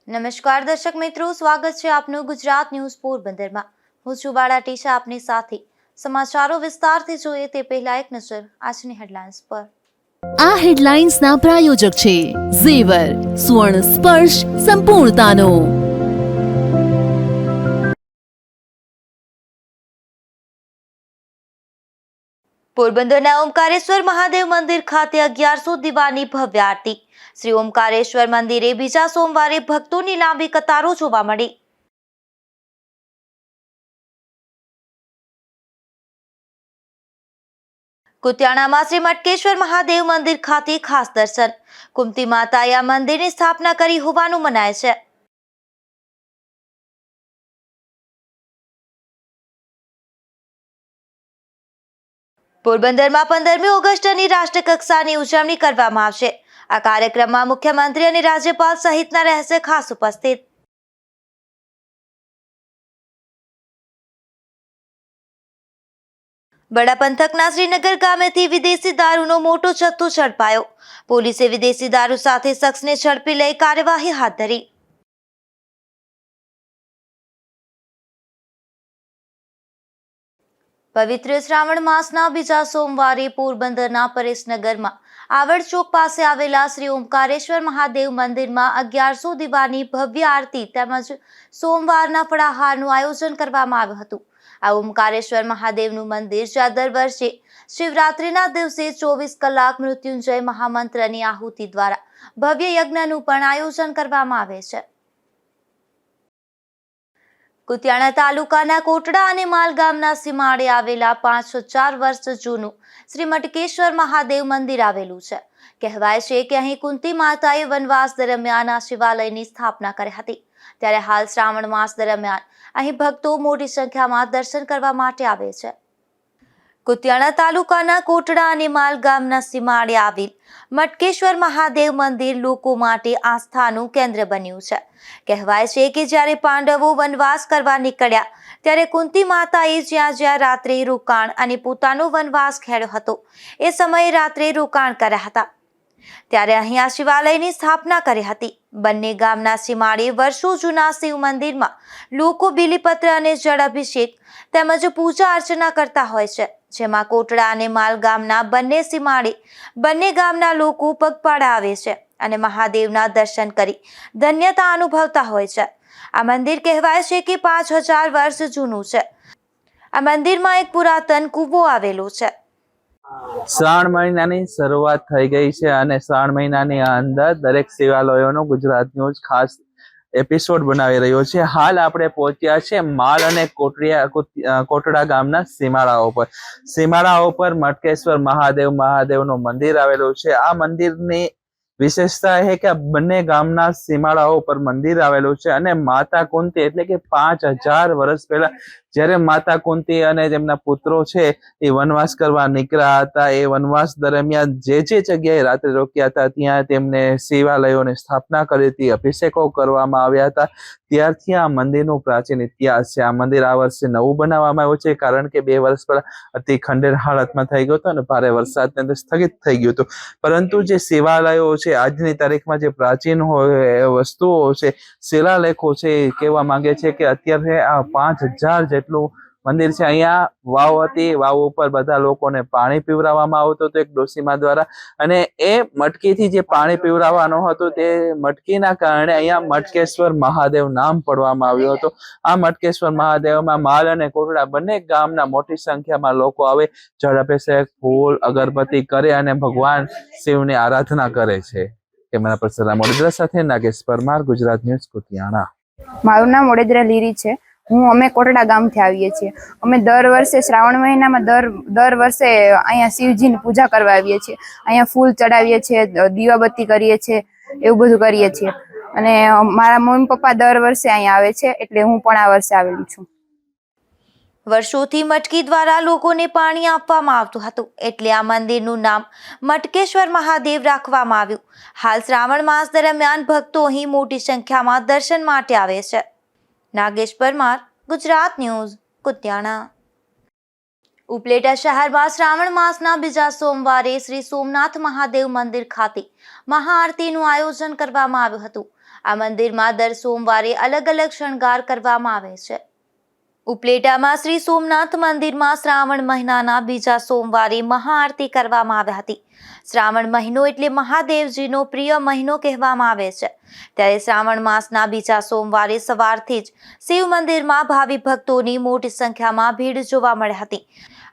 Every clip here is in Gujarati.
નમસ્કાર દર્શક મિત્રો, સ્વાગત છે આપનું ગુજરાત ન્યૂઝ પોરબંદરમાં। હું છું બાળા ટીશા આપની સાથે। સમાચારો વિસ્તારથી જોઈએ તે પહેલા એક નજર આજની હેડલાઇન્સ પર। આ હેડલાઇન્સના પ્રાયોજક છે ઝેવર, સુવર્ણ સ્પર્શ સંપૂર્ણતાનો। પોરબંદરના ઓમકારેશ્વર મહાદેવ મંદિર ખાતે 1100 દીવાની ભવ્ય આરતી। શ્રી ઓમકારેશ્વર મંદિરે બીજા સોમવારે ભક્તોની લાંબી કતારો જોવા મળી। કુતિયાણામાં શ્રી મટકેશ્વર મહાદેવ મંદિર ખાતે ખાસ દર્શન। કુંતી માતાએ આ મંદિરની સ્થાપના કરી હોવાનું મનાય છે। પોરબંદરમાં 15મી ઓગસ્ટની રાષ્ટ્રીય કક્ષાની ઉજવણી કરવામાં આવશે। આ કાર્યક્રમમાં મુખ્યમંત્રી અને રાજ્યપાલ સહિતના રહેશે ખાસ ઉપસ્થિત। બડા પંથકના શ્રીનગર ગામેથી વિદેશી દારૂનો મોટો જથ્થો ઝડપાયો। પોલીસે વિદેશી દારૂ સાથે શખ્સને ઝડપી લઈ કાર્યવાહી હાથ ધરી। પવિત્ર શ્રાવણ માસના બીજા સોમવારે પોરબંદરના પરેશનગરમાં આવડ ચોક પાસે આવેલા શ્રી ઓમકારેશ્વર મહાદેવ મંદિરમાં 1100 દીવાની ભવ્ય આરતી તેમજ સોમવારના ફળાહારનું આયોજન કરવામાં આવ્યું હતું। આ ઓમકારેશ્વર મહાદેવનું મંદિર જ્યાં દર વર્ષે શિવરાત્રિના દિવસે 24 કલાક મૃત્યુંજય મહામંત્રની આહુતિ દ્વારા ભવ્ય યજ્ઞનું પણ આયોજન કરવામાં આવે છે। કુતિયાણા તાલુકાના કોટડા અને માલ ગામના સીમાડે આવેલા 5000 વર્ષ જૂનું શ્રી મટકેશ્વર મહાદેવ મંદિર આવેલું છે। કહેવાય છે કે અહીં કુંતી માતાએ વનવાસ દરમિયાન આ શિવાલયની સ્થાપના કરી હતી। ત્યારે હાલ શ્રાવણ માસ દરમિયાન અહીં ભક્તો મોટી સંખ્યામાં દર્શન કરવા માટે આવે છે। કુતિયાણા તાલુકાના કોટડા અને માલ ગામના સીમાડે આવેલ મટકેશ્વર મહાદેવ મંદિર લોકો માટે આસ્થાનું કેન્દ્ર બન્યું છે। કહેવાય છે કે જ્યારે પાંડવો વનવાસ કરવા નીકળ્યા ત્યારે કુંતી માતાએ જ્યાં રાત્રે રોકાણ અને પોતાનો વનવાસ ખેડ્યો હતો એ સમયે રાત્રે રોકાણ કર્યા હતા ત્યારે અહીં આ શિવાલયની સ્થાપના કરી હતી। બંને ગામના સીમાડે વર્ષો જૂના શિવ મંદિરમાં લોકો બીલીપત્ર અને જળ અભિષેક તેમજ પૂજા અર્ચના કરતા હોય છે, જેમાં કોટડા અને માલ ગામના બંને સીમાડે બંને ગામના લોકો પગપાળા આવે છે અને મહાદેવના દર્શન કરી ધન્યતા અનુભવતા હોય છે। આ મંદિર કહેવાય છે કે 5000 વર્ષ જૂનું છે। આ મંદિરમાં એક પુરાતન કૂવો આવેલો છે। શ્રાવણ મહિનાની શરૂઆત થઈ ગઈ છે અને શ્રાવણ મહિનાની અંદર દરેક શિવાલયોનો ગુજરાત ન્યૂઝ ખાસ એપિસોડ બનાવી રહ્યો છે। હાલ આપણે પહોંચ્યા છે માલ અને કોટડા ગામના સીમાડાઓ પર મટકેશ્વર મહાદેવનું મંદિર આવેલું છે। આ મંદિરની વિશેષતા એ કે બંને ગામના સીમાડાઓ પર મંદિર આવેલું છે અને માતા કુંતી એટલે કે 5000 વર્ષ પહેલા જ્યારે માતા કુંતી અને તેમના પુત્રો છે એ વનવાસ કરવા નીકળ્યા હતા, એ વનવાસ દરમિયાન જે જગ્યાએ રાત્રે રોક્યા હતા ત્યાં તેમને શિવાલયોની સ્થાપના કરી હતી, અભિષેકો કરવામાં આવ્યા હતા। ત્યારથી આ મંદિરનું પ્રાચીન ઇતિહાસ છે। આ મંદિર આ વર્ષે નવું બનાવવામાં આવ્યું છે કારણ કે 2 વર્ષ પહેલા અતિ ખંડેર હાલતમાં થઈ ગયું હતું અને ભારે વરસાદને અંદર સ્થગિત થઈ ગયું હતું। પરંતુ જે શિવાલયો છે આજની તારીખમાં જે પ્રાચીન વસ્તુઓ છે, શિલાલેખો છે, એ કહેવા માંગે છે કે અત્યારે આ 5000 જેટલું મંદિર છે। અહીંયા વાવ હતી, વાવ ઉપર બધા લોકોને પાણી પીવડાવવામાં આવતું હતું એક ડોસીમા દ્વારા અને એ મટકીથી જે પાણી પીવડાવવાનું હતું તે મટકીના કારણે અહીંયા મટકેશ્વર મહાદેવ નામ પડવામાં આવ્યું હતું। આ મટકેશ્વર મહાદેવમાં માલ અને કોટડા બંને ગામના મોટી સંખ્યામાં લોકો આવે, જળ અભિષેક, ફૂલ, અગરબત્તી કરે અને ભગવાન શિવની આરાધના કરે છે। કેમેરા પર્સન મોડેદ્રા સાથે નાગેશ પરમાર, ગુજરાત ન્યૂઝ, કુતિયાણા। મારું નામ મોડેદ્રા લીરી છે। અમે કોટડા ગામથી આવીએ છીએ। અમે દર વર્ષે શ્રાવણ મહિનામાં દર વર્ષે અહીંયા શિવજીની પૂજા કરવા આવીએ છીએ। અહીંયા ફૂલ ચડાવીએ છીએ, દીવાબત્તી કરીએ છીએ, એવું બધું કરીએ છીએ અને મારા મમ્મી પપ્પા દર વર્ષે અહીંયા આવે છે એટલે હું પણ આ વર્ષે આવેલી છું। વર્ષોથી મટકી દ્વારા લોકોને પાણી આપવામાં આવતું હતું એટલે આ મંદિરનું નામ મટકેશ્વર મહાદેવ રાખવામાં આવ્યું। હાલ શ્રાવણ માસ દરમિયાન ભક્તો અહીં મોટી સંખ્યામાં દર્શન માટે આવે છે। નાગેશ પરમાર, ગુજરાત ન્યૂઝ, કુતિયાણા। ઉપલેટા શહેરમાં શ્રાવણ માસના બીજા સોમવારે શ્રી સોમનાથ મહાદેવ મંદિર ખાતે મહાઆરતીનું આયોજન કરવામાં આવ્યું હતું। આ મંદિરમાં દર સોમવારે અલગ અલગ શણગાર કરવામાં આવે છે. ઉપલેટામાં શ્રી સોમનાથ મંદિરમાં શ્રાવણ મહિનાના બીજા સોમવારે મહાઆરતી કરવામાં આવી હતી. શ્રાવણ મહિનો એટલે મહાદેવજીનો પ્રિય મહિનો કહેવામાં આવે છે. ત્યારે શ્રાવણ માસના બીજા સોમવારે સવારથી જ શિવ મંદિરમાં ભાવિ ભક્તોની મોટી સંખ્યામાં ભીડ જોવા મળી હતી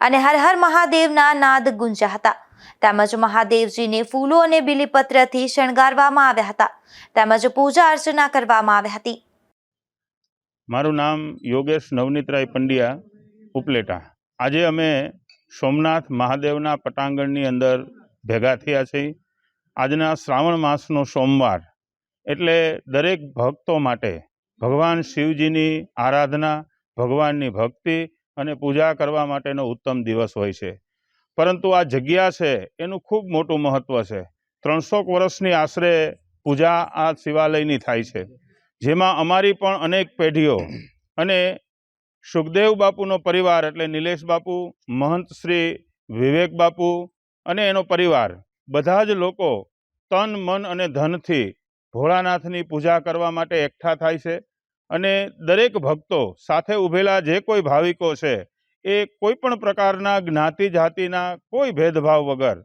અને હર હર મહાદેવના નાદ ગુંજ્યા હતા. તેમજ મહાદેવજીને ફૂલો અને બીલીપત્રથી શણગારવામાં આવ્યા હતા તેમજ પૂજા અર્ચના કરવામાં આવી હતી. મારું નામ યોગેશ નવનીતરાય પંડ્યા, ઉપલેટા. આજે અમે સોમનાથ મહાદેવના પટાંગણની અંદર ભેગા થયા છીએ. આજના શ્રાવણ માસનો સોમવાર એટલે દરેક ભક્તો માટે ભગવાન શિવજીની આરાધના, ભગવાનની ભક્તિ અને પૂજા કરવા માટેનો ઉત્તમ દિવસ હોય છે. પરંતુ આ જગ્યા છે એનું ખૂબ મોટું મહત્ત્વ છે. 300 વર્ષની આશરે પૂજા આ શિવાલયની થાય છે, જેમાં અમારી પણ અનેક પેઢીઓ અને સુખદેવ બાપુનો પરિવાર એટલે નિલેશ બાપુ, મહંત શ્રી વિવેક બાપુ અને એનો પરિવાર બધા જ લોકો તન, મન અને ધનથી ભોળાનાથની પૂજા કરવા માટે એકઠા થાય છે. અને દરેક ભક્તો સાથે ઊભેલા જે કોઈ ભાવિકો છે એ કોઈ પણ પ્રકારના જ્ઞાતિ જાતિના કોઈ ભેદભાવ વગર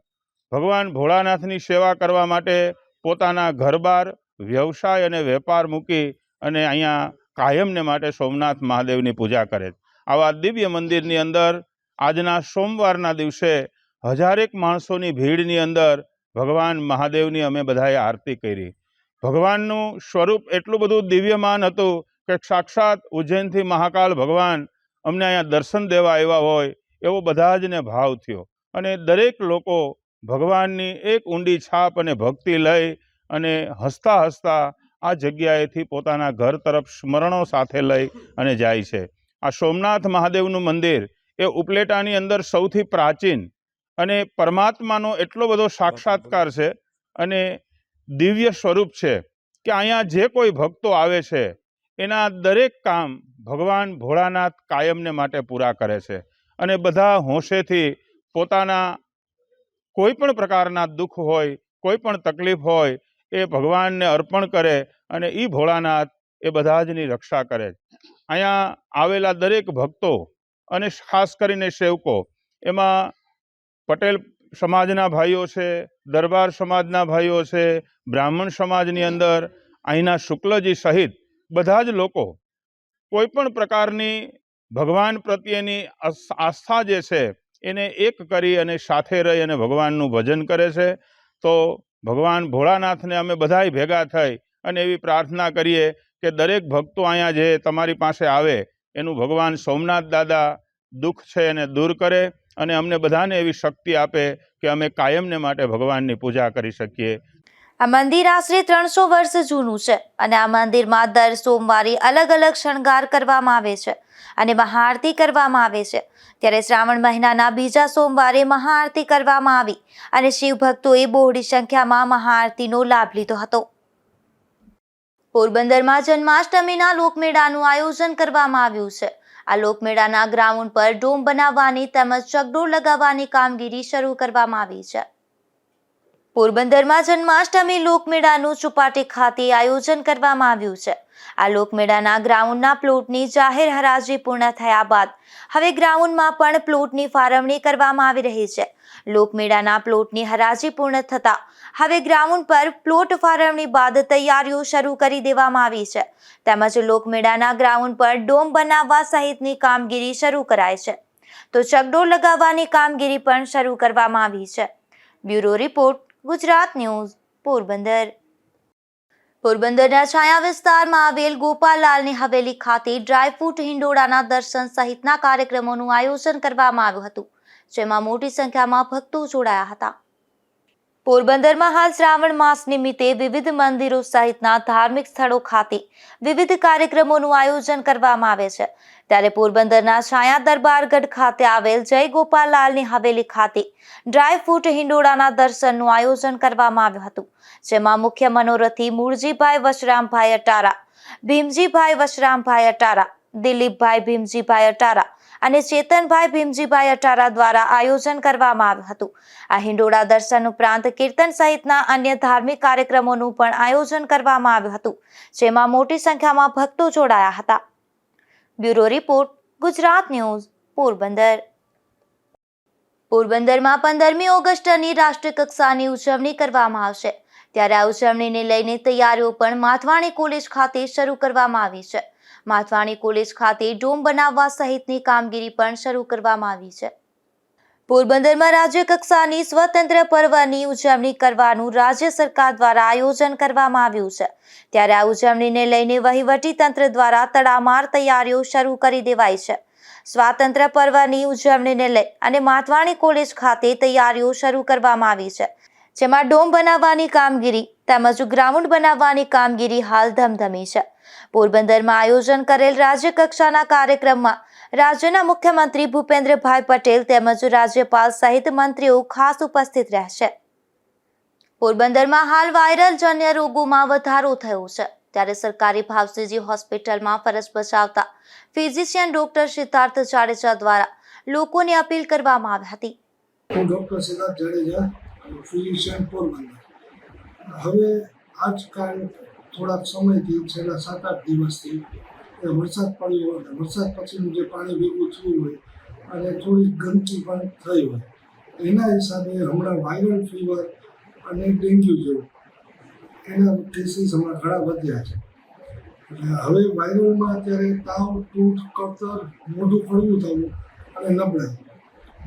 ભગવાન ભોળાનાથની સેવા કરવા માટે પોતાના ઘર-બાર, વ્યવસાય અને વેપાર મૂકી અને અહીંયા કાયમને માટે સોમનાથ મહાદેવની પૂજા કરે. આવા દિવ્ય મંદિરની અંદર આજના સોમવારના દિવસે હજારેક માણસોની ભીડની અંદર ભગવાન મહાદેવની અમે બધાએ આરતી કરી. ભગવાનનું સ્વરૂપ એટલું બધું દિવ્યમાન હતું કે સાક્ષાત ઉજ્જૈનથી મહાકાલ ભગવાન અમને અહીંયા દર્શન દેવા આવ્યા હોય એવો બધા જને ભાવ થયો. અને દરેક લોકો ભગવાનની એક ઊંડી છાપ અને ભક્તિ લઈ અને હસતા હસતા આ જગ્યાએથી પોતાના ઘર તરફ સ્મરણો સાથે લઈ અને જાય છે. આ સોમનાથ મહાદેવનું મંદિર એ ઉપલેટાની અંદર સૌથી પ્રાચીન અને પરમાત્માનો એટલો બધો સાક્ષાત્કાર છે અને દિવ્ય સ્વરૂપ છે કે અહીંયા જે કોઈ ભક્તો આવે છે એના દરેક કામ ભગવાન ભોળાનાથ કાયમને માટે પૂરા કરે છે. અને બધા હોંશેથી પોતાના કોઈ પણ પ્રકારના દુઃખ હોય, કોઈ પણ તકલીફ હોય એ ભગવાનને અર્પણ કરે અને એ ભોળાનાથ એ બધા જની રક્ષા કરે. અહીંયા આવેલા દરેક ભક્તો અને ખાસ કરીને સેવકો, એમાં પટેલ સમાજના ભાઈઓ છે, દરબાર સમાજના ભાઈઓ છે, બ્રાહ્મણ સમાજની અંદર અહીંના શુક્લજી સહિત બધા જ લોકો કોઈ પણ પ્રકારની ભગવાન પ્રત્યેની આસ્થા જે છે એને એક કરી અને સાથે રહી અને ભગવાનનું ભજન કરે છે. તો ભગવાન ભોળાનાથને અમે બધાય ભેગા થઈ અને એવી પ્રાર્થના કરીએ કે દરેક ભક્તો અહીંયા જે તમારી પાસે આવે એનું ભગવાન સોમનાથ દાદા દુઃખ છે એને દૂર કરે અને અમને બધાને એવી શક્તિ આપે કે અમે કાયમને માટે ભગવાનની પૂજા કરી શકીએ. આ મંદિર આશરે 300 વર્ષ જૂનું છે અને આ મંદિરમાં દર સોમવારે અલગ અલગ શણગાર કરવામાં આવે છે અને મહાઆરતી કરવામાં આવે છે. ત્યારે શ્રાવણ મહિનાના બીજા સોમવારે મહાઆરતી કરવામાં આવી અને શિવ ભક્તોએ બહોળી સંખ્યામાં મહાઆરતીનો લાભ લીધો હતો. પોરબંદરમાં જન્માષ્ટમીના લોકમેળાનું આયોજન કરવામાં આવ્યું છે. આ લોકમેળાના ગ્રાઉન્ડ પર ડોમ બનાવવાની તેમજ ચકડોળ લગાવવાની કામગીરી શરૂ કરવામાં આવી છે. પોરબંદરમાં જન્માષ્ટમી લોકમેળાનું ચોપાટી ખાતે આયોજન કરવામાં આવ્યું છે. આ લોકમેળાના ગ્રાઉન્ડના પ્લોટની જાહેર હરાજી પૂર્ણ થયા બાદ હવે ગ્રાઉન્ડમાં પણ પ્લોટની ફાળવણી કરવામાં આવી રહી છે. લોકમેળાના પ્લોટની હરાજી પૂર્ણ થતા હવે ગ્રાઉન્ડ પર પ્લોટ ફાળવણી બાદ તૈયારીઓ શરૂ કરી દેવામાં આવી છે. તેમજ લોકમેળાના ગ્રાઉન્ડ પર ડોમ બનાવવા સહિતની કામગીરી શરૂ કરાઈ છે. તો ચકડોળ લગાવવાની કામગીરી પણ શરૂ કરવામાં આવી છે. Bureau report, Gujarat news, Porbandar. પોરબંદરના છાયા વિસ્તારમાં આવેલ ગોપાલલાલની હવેલી ખાતે ડ્રાયફ્રૂટ હિંડોળાના દર્શન સહિતના કાર્યક્રમોનું આયોજન કરવામાં આવ્યું હતું, જેમાં મોટી સંખ્યામાં ભક્તો જોડાયા હતા. પોરબંદરમાં હાલ શ્રાવણ માસ નિમિત્તે વિવિધ મંદિરો સહિતના ધાર્મિક સ્થળો ખાતે વિવિધ કાર્યક્રમોનું આયોજન કરવામાં આવે છે. ત્યારે પોરબંદરના છાયા દરબારગઢ ખાતે આવેલ જય ગોપાલલાલની હવેલી ખાતે ડ્રાયફ્રૂટ હિંડોળાના દર્શનનું આયોજન કરવામાં આવ્યું હતું, જેમાં મુખ્ય મનોરથી મૂળજીભાઈ વશરામભાઈ અટારા, ભીમજીભાઈ વશરામભાઈ અટારા, દિલીપભાઈ ભીમજીભાઈ અટારા અને ચેતનભાઈ ભીમજીભાઈ અટારા દ્વારા આયોજન કરવામાં આવ્યું હતું. આ હિંડોળા દર્શન ઉપરાંત કીર્તન સહિતના અન્ય ધાર્મિક કાર્યક્રમોનું પણ આયોજન કરવામાં આવ્યું હતું, જેમાં મોટી સંખ્યામાં ભક્તો જોડાયા હતા. Bureau report, Gujarat news, Porbandar. પોરબંદરમાં 15મી ઓગસ્ટની રાષ્ટ્રીય કક્ષાની ઉજવણી કરવામાં આવશે, ત્યારે આ ઉજવણીને લઈને તૈયારીઓ પણ માથવાણી કોલેજ ખાતે શરૂ કરવામાં આવી છે. માથવાણી કોલેજ ખાતે ડોમ બનાવવા સહિતની કામગીરી પણ શરૂ કરવામાં આવી છે. પોરબંદરમાં રાજ્ય કક્ષાની સ્વતંત્ર પર્વની ઉજવણી કરવાનું રાજ્ય સરકાર દ્વારા આયોજન કરવામાં આવ્યું છે, ત્યારે આ ઉજવણીને લઈને વહીવટી તંત્ર દ્વારા તડામાર તૈયારીઓ શરૂ કરી દેવાઈ છે. સ્વાતંત્ર્ય પર્વની ઉજવણીને લઈ અને માથવાણી કોલેજ ખાતે તૈયારીઓ શરૂ કરવામાં આવી છે, જેમાં ડોમ બનાવવાની કામગીરી તેમજ ગ્રાઉન્ડ બનાવવાની કામગીરી હાલ ધમધમી છે. પોરબંદરમાં આયોજન કરેલ રાજ્ય કક્ષાના કાર્યક્રમમાં રાજ્યના મુખ્યમંત્રી ભૂપેન્દ્રભાઈ પટેલ તેમજ રાજ્યપાલ સહિત મંત્રીઓ ખાસ ઉપસ્થિત રહેશે. પોરબંદરમાં હાલ વાયરલ જન્ય રોગોમાં વધારો થયો છે, ત્યારે સરકારી ભાવસીજી હોસ્પિટલમાં ફરજ બજાવતા ફિઝિશિયન ડોક્ટર સિદ્ધાર્થ જાડેજા દ્વારા લોકોને અપીલ કરવામાં આવી હતી. હું ડૉક્ટર સિદ્ધાર્થ જાડેજા, ફિઝિશિયન પોરબંદર. હવે આજકાલ થોડાક સમયથી છેલ્લા 7-8 દિવસથી વરસાદ પડ્યો અને વરસાદ પછીનું જે પાણી ભેગું થયું હોય અને થોડી ગંદકી પણ થઈ હોય, એના હિસાબે હમણાં વાયરલ ફીવર અને ડેન્ગ્યુ જેવું એના કેસીસ હમણાં ઘણા વધ્યા છે. એટલે હવે વાયરલમાં અત્યારે તાવ, તૂટ, કળતર, મોઢું કડવું થવું અને નબળાઈ.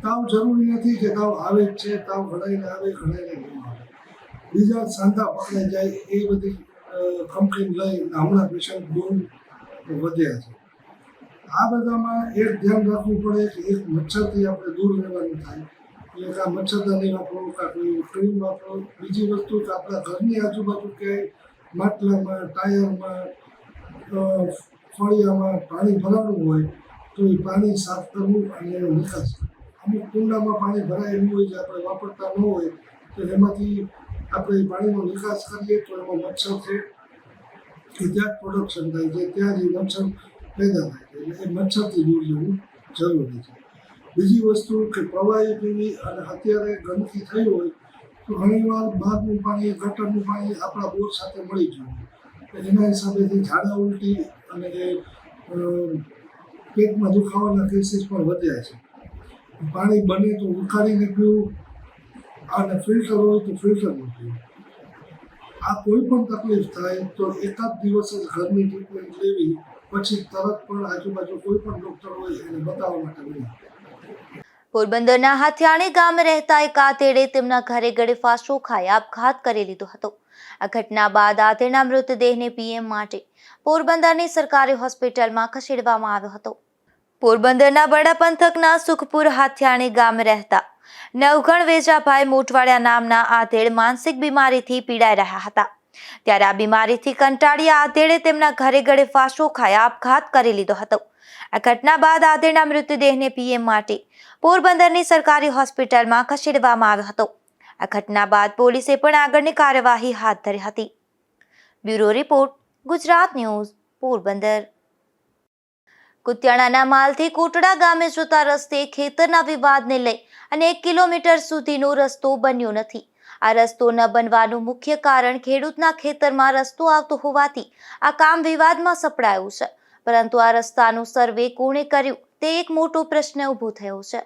તાવ જરૂરી નથી કે તાવ આવે જ છે, તાવ ઘડાઈને આવે, ઘડાઈને ન આવે. બીજા સાંધા પકડાઈ જાય એ બધી કમ્પ્લેન લઈ હમણાં પેશન્ટ બહુ વધ્યા છે. આ બધામાં એક ધ્યાન રાખવું પડે કે એક મચ્છરથી આપણે દૂર રહેવાનું થાય, એટલે કે આ મચ્છરદાની વાપરો, કાં કોઈ ક્રીમ વાપરો. બીજી વસ્તુ કે આપણા ઘરની આજુબાજુ ક્યાંય માટલામાં, ટાયરમાં, ફળિયામાં પાણી ભરાવું હોય તો એ પાણી સાફ કરવું અને એનો નિકાસ કરવો. અમુક કુંડામાં પાણી ભરાયેલું હોય જે આપણે વાપરતા ન હોય તો એમાંથી આપણે પાણીનો નિકાસ કરીએ તો એમાં મચ્છર છે કે ત્યાં જ પ્રોડક્શન થાય છે, ત્યાં જ એ મચ્છર પેદા થાય છે. એટલે એ મચ્છરથી દૂર જવું જરૂરી છે. બીજી વસ્તુ કે પ્રવાહી પીવી અને અત્યારે ગંદકી થઈ હોય તો ઘણીવાર બહારનું પાણી, ગટરનું પાણી આપણા બોર સાથે મળી જવું. એના હિસાબેથી ઝાડા ઉલટી અને પેટમાં દુખાવાના કેસીસ પણ વધ્યા છે. પાણી બને તો ઉકાળીને પીવું અને ફિલ્ટર હોય તો ફિલ્ટરનું પીવું. આ કોઈ પણ તકલીફ થાય તો એકાદ દિવસ જ ઘરની ટ્રીટમેન્ટ લેવી, પછી તરત પણ આજુબાજુ કોઈ પણ ડૉક્ટર હોય એને બતાવવા માટે નહીં. પોરબંદરના હાથિયાણી ગામે રહેતા એક આધેડે તેમના ઘરે ગળે ફાંસો ખાઈ આપઘાત કરી લીધો હતો. આ ઘટના બાદ આધેડના મૃતદેહને પીએમ માટે પોરબંદરની સરકારી હોસ્પિટલમાં ખસેડવામાં આવ્યો હતો. પોરબંદરના બડા પંથકના સુખપુર હાથિયાણી ગામે રહેતા નવઘણ વેજાભાઈ મોટવાડિયા નામના આધેડ માનસિક બીમારીથી પીડાઈ રહ્યા હતા, ત્યારે આ બીમારીથી કંટાળી આધેડે તેમના ઘરે ગળે ફાંસો ખાઈ આપઘાત કરી લીધો હતો. આ ઘટના બાદ આધેડના મૃતદેહને પીએમ માટે પોરબંદરની સરકારી હોસ્પિટલમાં ખસેડવામાં આવ્યો હતો. આ ઘટના બાદ પોલીસે પણ આગળની કાર્યવાહી હાથ ધરી હતી. Bureau report, Gujarat news, Porbandar. કુતિયાણાના માલથી કોટડા ગામે જતા રસ્તે ખેતરના વિવાદને લઈ અને 1 કિલોમીટર સુધીનો રસ્તો બન્યો નથી. આ રસ્તો ન બનવાનું મુખ્ય કારણ ખેડૂતના ખેતરમાં રસ્તો આવતો હોવાથી આ કામ વિવાદમાં સપડાયું છે, પરંતુ આ રસ્તાનું સર્વે કોણે કર્યું તે એક મોટો પ્રશ્ન ઊભો થયો છે.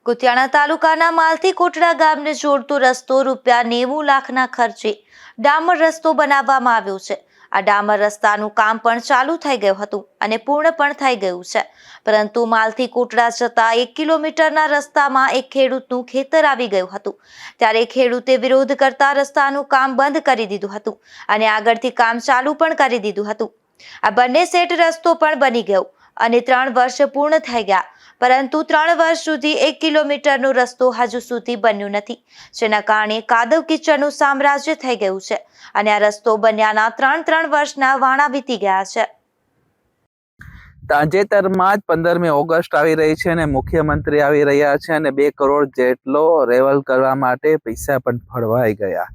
કુતિયાણા તાલુકાના માલથી કોટડા ગામને જોડતો રસ્તો ₹90 લાખના ખર્ચે ડામર રસ્તો બનાવવામાં આવ્યો છે. આ ડામર રસ્તાનું કામ પણ ચાલુ થઈ ગયું હતું અને પૂર્ણ પણ થઈ ગયું છે, પરંતુ માલથી કોટડા જતા 1 કિલોમીટરના રસ્તામાં એક ખેડૂતનું ખેતર આવી ગયું હતું, ત્યારે ખેડૂતે વિરોધ કરતા રસ્તાનું કામ બંધ કરી દીધું હતું અને આગળથી કામ ચાલુ પણ કરી દીધું હતું. આ બંને સેટ રસ્તો પણ બની ગયો અને 3 વર્ષ પૂર્ણ થઈ ગયા, પરંતુ 3 વર્ષ સુધી 1 કિલોમીટરનો રસ્તો હજુ સુધી બન્યો નથી, જેના કારણે કાદવ કીચડનું સામ્રાજ્ય થઈ ગયું છે અને આ રસ્તો બન્યાના 3 વર્ષના વાણા વીતી ગયા છે. તાજેતરમાં જ 15મી ઓગસ્ટ આવી રહી છે અને મુખ્યમંત્રી આવી રહ્યા છે અને 2 કરોડ જેટલો રેવલ કરવા માટે પૈસા પણ ફળવાઈ ગયા.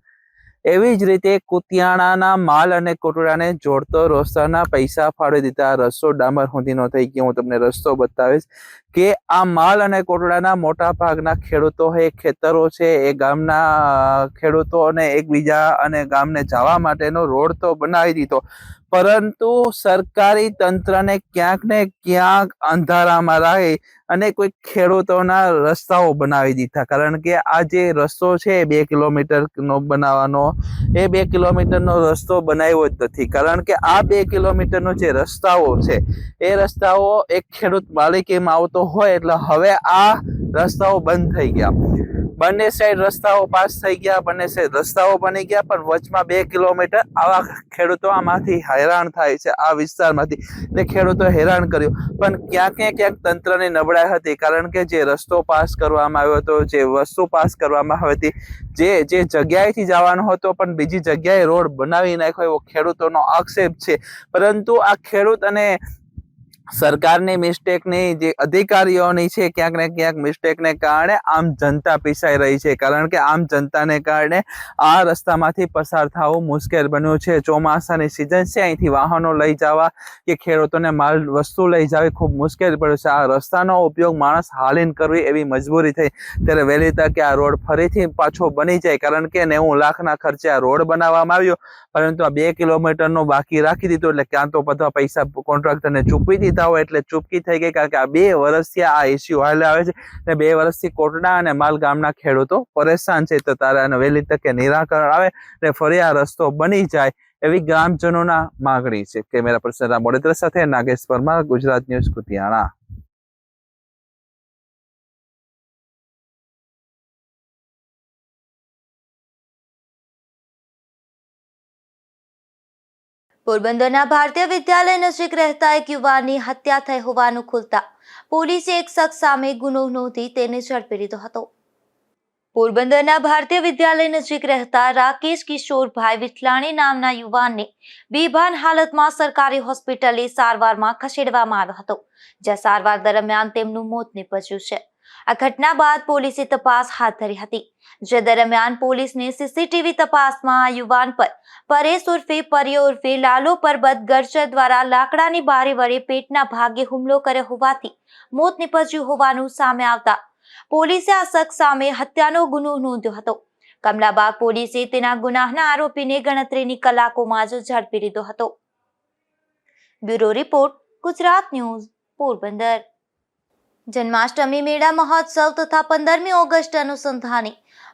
એવી જ રીતે કુતિયાણાના માલ અને કોટડાને જોડતો રસ્તાના પૈસા ફાળવી દીધા. રસ્તો ડામર સુધીનો થઈ ગયો. હું તમને રસ્તો બતાવીશ કે આ માલ અને કોટડાના મોટા ભાગના ખેડૂતો એ ખેતરો છે એ ગામના ખેડૂતોને એકબીજા અને ગામને જવા માટેનો રોડ તો બનાવી દીધો, પરંતુ સરકારી તંત્રને ક્યાંક ને ક્યાંક અંધારામાં રાખી અને કોઈ ખેડૂતોના રસ્તાઓ બનાવી દીધા. કારણ કે આ જે રસ્તો છે 2 કિલોમીટરનો બનાવવાનો, એ 2 કિલોમીટરનો રસ્તો બનાવ્યો જ નથી. કારણ કે આ 2 કિલોમીટરનો જે રસ્તાઓ છે એ રસ્તાઓ એક ખેડૂત માલિકીમાં આવતો હોય એટલે હવે આ રસ્તાઓ બંધ થઈ ગયા. બંને સાઈડ રસ્તાઓ પાસ થઈ ગયા, બંને સાઈડ રસ્તાઓ બની ગયા, પણ વચમાં 2 કિલોમીટર આવા ખેડૂતો આમાંથી હેરાન થાય છે. આ વિસ્તારમાંથી એટલે ખેડૂતો હેરાન કર્યું, પણ ક્યાંક ને ક્યાંક તંત્રની નબળાઈ હતી. કારણ કે જે રસ્તો પાસ કરવામાં આવ્યો હતો, જે વસ્તુ પાસ કરવામાં આવી હતી, જે જગ્યાએથી જવાનો હતો પણ બીજી જગ્યાએ રોડ બનાવી નાખ્યો, એવો ખેડૂતોનો આક્ષેપ છે. પરંતુ આ ખેડૂત અને સરકારની મિસ્ટેકની, જે અધિકારીઓની છે, ક્યાંક ને ક્યાંક મિસ્ટેકને કારણે આમ જનતા પીસાઈ રહી છે. કારણ કે આમ જનતાને કારણે આ રસ્તામાંથી પસાર થવું મુશ્કેલ બન્યું છે. ચોમાસાની સિઝન છે, અહીંથી વાહનો લઈ જવા કે ખેડૂતોને માલ વસ્તુ લઈ જવી ખૂબ મુશ્કેલ પડ્યું છે. આ રસ્તાનો ઉપયોગ માણસ હાલીને કરવી એવી મજબૂરી થઈ. ત્યારે વહેલી તકે આ રોડ ફરીથી પાછો બની જાય. કારણ કે 90 લાખના ખર્ચે આ રોડ બનાવવામાં આવ્યો, પરંતુ આ 2 કિલોમીટરનો બાકી રાખી દીધો. એટલે ક્યાં તો બધા પૈસા કોન્ટ્રાક્ટરને ચૂકવી દીધા હોય એટલે ચૂપકી થઈ ગઈ. કારણ કે આ 2 વર્ષથી આ ઇસ્યુ હાલે આવે છે ને 2 વર્ષથી કોટડા અને માલ ગામના ખેડૂતો પરેશાન છે. તો તારે આને વહેલી તકે નિરાકરણ આવે ને ફરી આ રસ્તો બની જાય એવી ગ્રામજનોના માંગણી છે. કેમેરા પર્સન રામ વડોદરા સાથે નાગેશ પરમાર, ગુજરાત ન્યૂઝ, કુતિયાણા. પોરબંદરના ભારતીય વિદ્યાલય નજીક રહેતા એક યુવાનની હત્યા થઈ હોવાનું ખુલતા પોલીસે એક શખ્સ સામે ગુનો નોંધી તેને ઝડપી લીધો હતો. પોરબંદરના ભારતીય વિદ્યાલય નજીક રહેતા રાકેશ કિશોરભાઈ વિઠલાણી નામના યુવાનને બેભાન હાલતમાં સરકારી હોસ્પિટલે સારવારમાં ખસેડવામાં આવ્યો હતો, જ્યાં સારવાર દરમિયાન તેમનું મોત નીપજ્યું છે. આ ઘટના બાદ પોલીસે તપાસ હાથ ધરી હતી, જે દરમિયાન પોલીસને સીસીટીવી તપાસમાં આ યુવાન પર પરેશ ઉર્ફે પરિયો ઉર્ફે લાલો પરબત ગરજર દ્વારા લાકડાની બારી વડે પેટના ભાગે હુમલો કર્યો હોવાથી મોત નીપજ્યું હોવાનું સામે આવતા પોલીસે આ શખ્સ સામે હત્યાનો ગુનો નોંધ્યો હતો. કમલાબાગ પોલીસે તેના ગુનાના આરોપીને ગણતરીની કલાકોમાં જ ઝડપી લીધો હતો. Bureau report, Gujarat news, Porbandar. Janmashtami મેળા મહોત્સવ તથા 15મી ઓગસ્ટ અનુસંધાને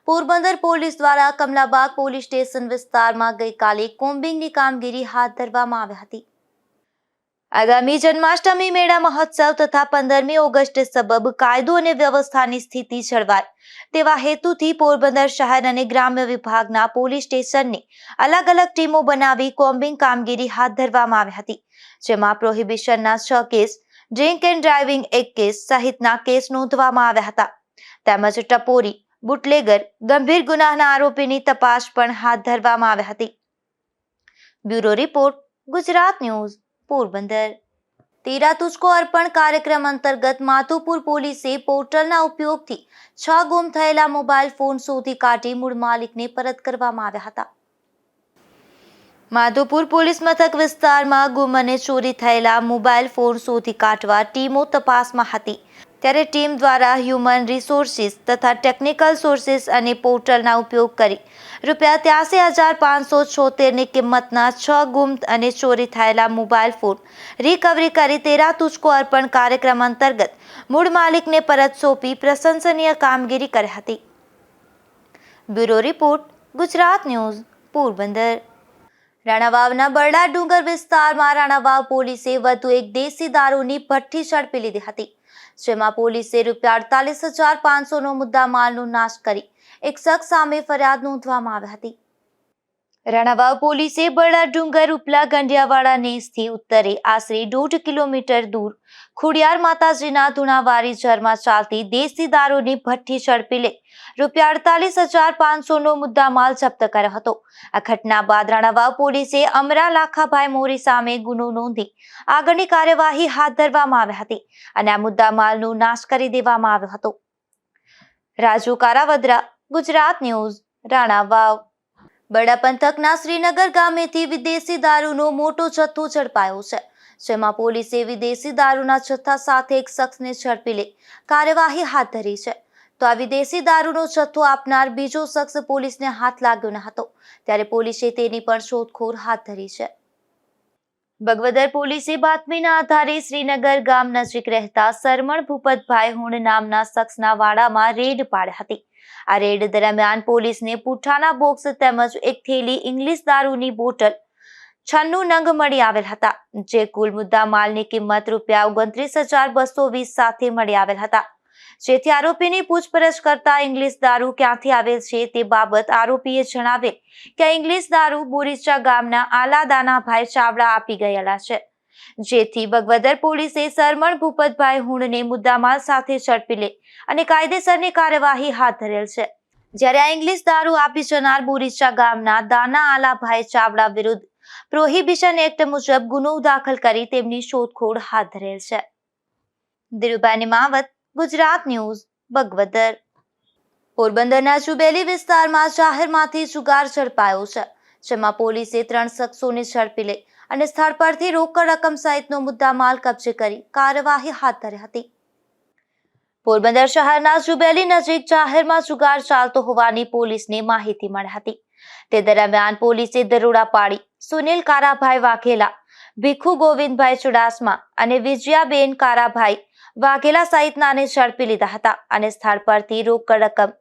પોરબંદર પોલીસ દ્વારા કમલાબાગ પોલીસ સ્ટેશન વિસ્તારમાં ગઈકાલે કોમ્બિંગની કામગીરી હાથ ધરવામાં આવી હતી. આગામી જન્માષ્ટમી મેળા મહોત્સવ તથા 15મી ઓગસ્ટ સબબ કાયદો અને વ્યવસ્થાની સ્થિતિ જળવાય તેવા હેતુથી પોરબંદર શહેર અને ગ્રામ્ય વિભાગના પોલીસ સ્ટેશનને અલગ અલગ ટીમો બનાવી કોમ્બિંગ કામગીરી હાથ ધરવામાં આવી હતી, જેમાં પ્રોહિબિશનના 6 case, drink and driving 1 case સહિતના કેસ નોંધવામાં આવ્યા હતા. તેમજ ટપોરી, બુટલેગર, ગંભીર ગુનાના આરોપીની તપાસ પણ હાથ ધરવામાં આવી હતી. Bureau report, Gujarat news, Porbandar. Tera Tujko Arpan કાર્યક્રમ અંતર્ગત માધુપુર પોલીસે પોર્ટલના ઉપયોગથી 6 ગુમ થયેલા મોબાઈલ ફોન શોધી કાઢી મૂળ માલિકને પરત કરવામાં આવ્યા હતા. માધુપુર પોલીસ મથક વિસ્તારમાં ગુમ અને ચોરી થયેલા મોબાઈલ ફોન શોધી કાઢવા ટીમો તપાસમાં હતી, ત્યારે ટીમ દ્વારા હ્યુમન રિસોર્સિસ તથા ટેકનિકલ સોર્સિસ અને પોર્ટલના ઉપયોગ કરી ₹83,576ની કિંમતના 6 ગુમ અને ચોરી થયેલા મોબાઈલ ફોન રિકવરી કરી તેરા તુજકો અર્પણ કાર્યક્રમ અંતર્ગત મૂળ માલિકને પરત સોંપી પ્રશંસનીય કામગીરી કરી હતી. Bureau report, Gujarat news, Porbandar. રાણાવાવના બરડા ડુંગર વિસ્તારમાં રાણાવાવ પોલીસે વધુ એક દેશી દારૂની ભઠ્ઠી ઝડપી લીધી હતી, જેમાં પોલીસે ₹48,500નો મુદ્દામાલનો નાશ કરી એક શખ્સ સામે ફરિયાદ નોંધવામાં આવી હતી. રાણાવાવ પોલીસે બરડા ડુંગર ઉપલા ગંડિયાવાડા નેસથી ઉત્તરે આશરે 1.5 કિલોમીટર દૂર ખોડિયાર માતાજીના ધુણાવારી ઝરમાં ચાલતી દેશી દારૂની ભઠ્ઠી ઝડપી લઈ ₹48,500નો મુદ્દામાલ જપ્ત કર્યો હતો. આ ઘટના બાદ રાણાવાવ પોલીસે અમરા લાખાભાઈ મોરી સામે ગુનો નોંધી આગળની કાર્યવાહી હાથ ધરવામાં આવી હતી અને આ મુદ્દામાલનો નાશ કરી દેવામાં આવ્યો હતો. રાજુ કારાવદ્રા, ગુજરાત ન્યૂઝ, રાણાવાવ. બડા પંથકના શ્રીનગર ગામેથી વિદેશી દારૂનો મોટો જથ્થો ઝડપાયો છે, જેમાં પોલીસે વિદેશી દારૂના જથ્થા સાથે એક શખ્સને ઝડપી લઈ કાર્યવાહી હાથ ધરી છે. તો આ વિદેશી દારૂનો જથ્થો આપનાર બીજો શખ્સ પોલીસને હાથ લાગ્યો ન હતો, ત્યારે પોલીસે તેની પણ શોધખોળ હાથ ધરી છે. બગવદર પોલીસે બાતમીના આધારે શ્રીનગર ગામ નજીક રહેતા સરમણ ભૂપતભાઈ હુંડ નામના શખ્સના વાડામાં રેડ પાડી હતી. આ રેડ દરમિયાન પોલીસને પુઠ્ઠાના બોક્સ તેમજ એક થેલી ઇંગ્લિશ દારૂની બોટલ 96 નંગ મળી આવેલ હતા, જે કુલ મુદ્દા માલની કિંમત ₹29,220 સાથે મળી આવેલ હતા. જેથી આરોપીની પૂછપરછ કરતા ઇંગ્લિશ દારૂ ક્યાંથી આવેલ છે તે બાબત આરોપીએ જણાવેલ કે ઇંગ્લિશ દારૂ બોરીચા ગામના આલાદાનાભાઈ ચાવડા આપી ગયેલા છે, જેથી બગવદર પોલીસે સરમણ ભૂપતભાઈ હુંડને મુદ્દામાલ સાથે ઝડપી લે અને કાયદેસરની કાર્યવાહી હાથ ધરેલ છે. જ્યારે આ ઇંગ્લિશ દારૂ આપી જનાર બોરીચા ગામના દાના આલાભાઈ ચાવડા વિરુદ્ધ પ્રોહિબિશન એક્ટ મુજબ ગુનો દાખલ કરી તેમની શોધખોળ હાથ ધરેલ છે. ધીરુભાઈ માવત, ગુજરાત ન્યૂઝ, બગવદર. પોરબંદરના જુબેલી વિસ્તારમાં જાહેરમાંથી જુગાર ઝડપાયો છે, જેમાં પોલીસે 3 શખ્સોને ઝડપી લઈ અને સ્થળ પરથી રોકડ રકમ સહિતનો મુદ્દામાલ કબજે કરી કાર્યવાહી હાથ ધરી હતી. પોરબંદર શહેરના જુબેલી નજીક જાહેરમાં જુગાર ચાલતો હોવાની પોલીસને માહિતી મળી હતી. તે દરમિયાન પોલીસે દરોડા પાડી સુનિલ કારાભાઈ વાઘેલા, ભીખુ ગોવિંદભાઈ ચુડાસમા અને વિજયાબેન કારાભાઈ વાઘેલા સહિતનાને ઝડપી લીધા હતા અને સ્થળ પરથી રોકડ રકમ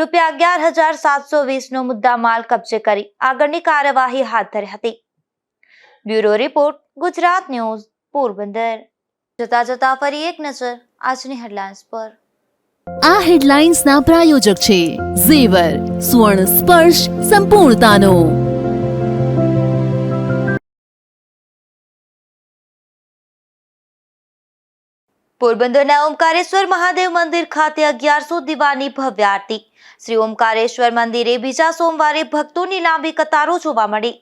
₹11,720 નો મુદ્દામાલ કબજે કરી આગળની કાર્યવાહી હાથ ધરી હતી. Bureau report, Gujarat news, Porbandar. જતા ફરી એક નજર આજની હેડલાઇન્સ પર. આ હેડલાઇન્સના પ્રાયોજક છે ઝેવર, સુવર્ણ સ્પર્શ સંપૂર્ણતાનો. પોરબંદરના ઓમકારેશ્વર મહાદેવ મંદિર ખાતે 1100 દીવાની ભવ્ય આરતી. શ્રી ઓમકારેશ્વર મંદિરે બીજા સોમવારે ભક્તોની લાંબી કતારો જોવા મળી.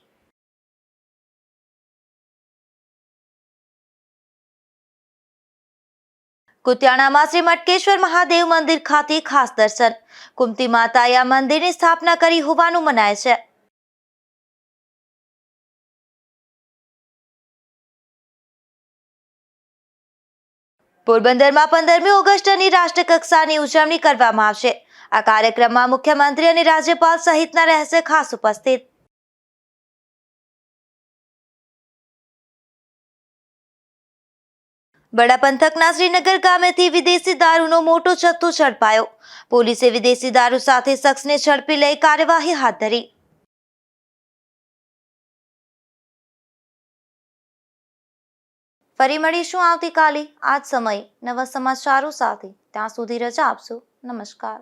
કુતિયાણામાં શ્રી મટકેશ્વર મહાદેવ મંદિર ખાતે ખાસ દર્શન. કુંતી માતાએ આ મંદિરની સ્થાપના કરી હોવાનું મનાય છે. પોરબંદરમાં 15મી ઓગસ્ટની રાષ્ટ્રકક્ષાની ઉજવણી કરવામાં આવશે. આ કાર્યક્રમમાં મુખ્યમંત્રી અને રાજ્યપાલ સહિતના રહેશે ખાસ ઉપસ્થિત. બડા પંથકના શ્રીનગર ગામેથી વિદેશી દારૂનો મોટો જથ્થો ઝડપાયો. પોલીસે વિદેશી દારૂ સાથે શખ્સને ઝડપી લઈ કાર્યવાહી હાથ ધરી. ફરી મળીશું આવતીકાલે આ જ સમયે નવા સમાચારો સાથે. ત્યાં સુધી રજા આપશો. નમસ્કાર.